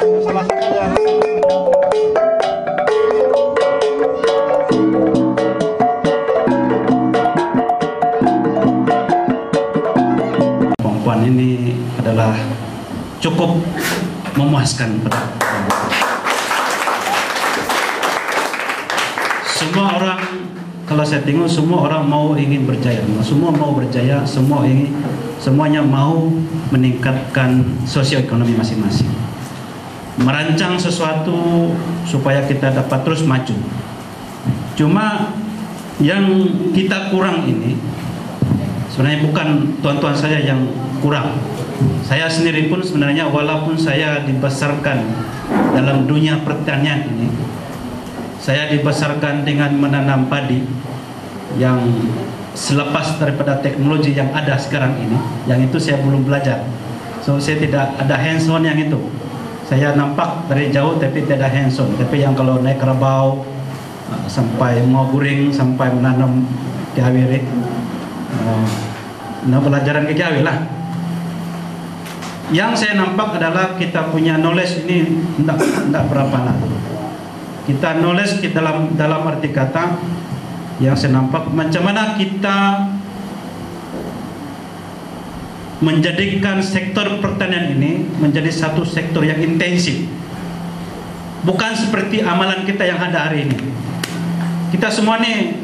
Salah satunya. Perempuan ini adalah cukup memuaskan. Semua orang, kalau saya tengok, semua orang ingin berjaya, semua mau berjaya, semuanya mau meningkatkan sosioekonomi masing-masing, merancang sesuatu supaya kita dapat terus maju. Cuma yang kita kurang ini sebenarnya bukan tuan-tuan saya yang kurang. Saya sendiri pun sebenarnya, walaupun saya dibesarkan dalam dunia pertanian ini, saya dibesarkan dengan menanam padi yang selepas daripada teknologi yang ada sekarang ini, yang itu saya belum belajar. So saya tidak ada hands on yang itu. Saya nampak dari jauh tapi tidak hands on. Tapi yang kalau naik kerbau sampai mau guring, sampai menanam kiawi, pelajaran kiawi lah. Yang saya nampak adalah kita punya knowledge ini tidak berapa lah. Kita knowledge dalam arti kata yang saya nampak macam mana kita menjadikan sektor pertanian ini menjadi satu sektor yang intensif. Bukan seperti amalan kita yang ada hari ini. Kita semua nih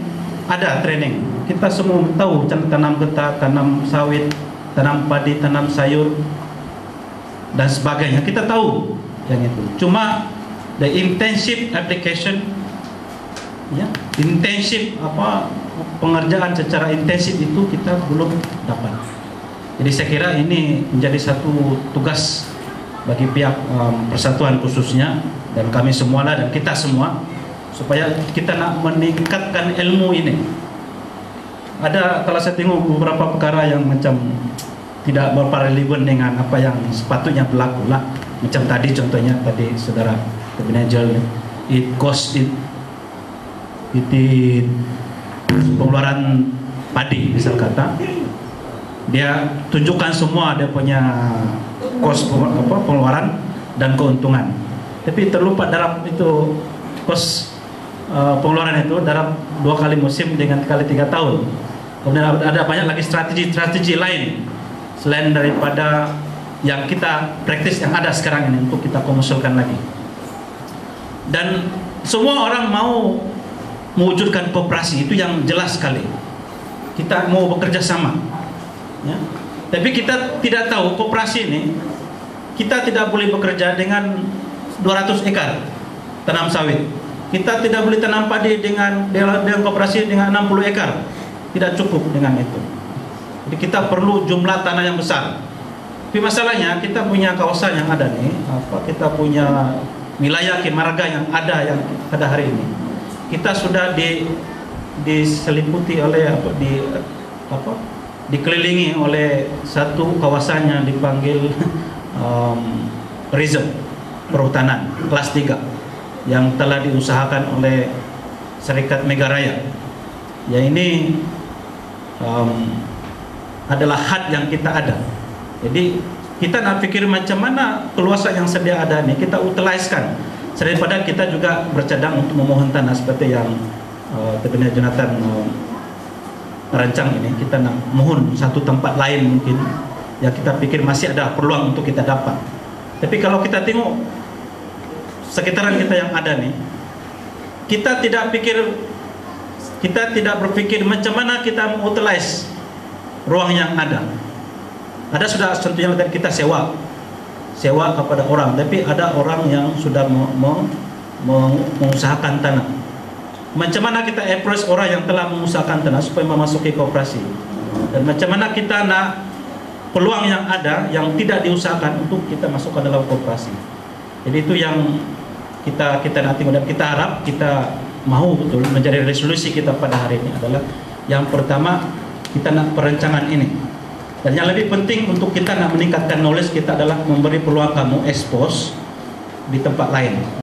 ada training. Kita semua tahu tanam getah, tanam sawit, tanam padi, tanam sayur dan sebagainya. Kita tahu yang itu. Cuma the intensive application, ya, intensif pengerjaan secara intensif itu kita belum dapat. Jadi saya kira ini menjadi satu tugas bagi pihak persatuan khususnya dan kami semua lah, dan kita semua, supaya kita nak meningkatkan ilmu ini. Ada, kalau saya tengok beberapa perkara yang macam tidak berparalelan dengan apa yang sepatutnya berlaku lah. Macam tadi contohnya tadi saudara Najal, it pengeluaran padi misal kata, dia tunjukkan semua dia punya cost pengeluaran dan keuntungan, tapi terlupa dalam itu cost pengeluaran itu dalam 2 kali musim dengan kali 3 tahun. Kemudian ada banyak lagi strategi lain selain daripada yang kita praktis yang ada sekarang ini untuk kita komersialkan lagi. Dan semua orang mau mewujudkan koperasi, itu yang jelas sekali. Kita mau bekerja sama, ya. Tapi kita tidak tahu koperasi ini, kita tidak boleh bekerja dengan 200 ekar tanam sawit. Kita tidak boleh tanam padi dengan koperasi dengan 60 ekar. Tidak cukup dengan itu. Jadi kita perlu jumlah tanah yang besar. Tapi masalahnya kita punya kawasan yang ada nih, kita punya wilayah Kimarga yang ada hari ini. Kita sudah diseliputi oleh dikelilingi oleh satu kawasan yang dipanggil reserve perhutanan kelas 3 yang telah diusahakan oleh Serikat Megaraya. Ya, ini adalah hak yang kita ada. Jadi kita nak pikir macam mana keluasan yang sedia ada ini kita utilisekan, daripada kita juga bercadang untuk memohon tanah seperti yang Tebenya Jonathan rancang ini. Kita nak mohon satu tempat lain mungkin ya, kita pikir masih ada peluang untuk kita dapat. Tapi kalau kita tengok sekitaran kita yang ada nih, kita tidak berpikir macam mana kita mengutilize ruang yang ada. Ada sudah tentunya kita sewa kepada orang, tapi ada orang yang sudah mengusahakan tanah. Macam mana kita approach orang yang telah mengusahakan tanah supaya memasuki koperasi, dan macam mana kita nak peluang yang ada yang tidak diusahakan untuk kita masuk ke dalam koperasi. Jadi itu yang kita nanti, dan kita harap kita mau betul menjadi resolusi kita pada hari ini adalah yang pertama kita nak perencanaan ini. Dan yang lebih penting untuk kita nak meningkatkan knowledge kita adalah memberi peluang kamu expose di tempat lain.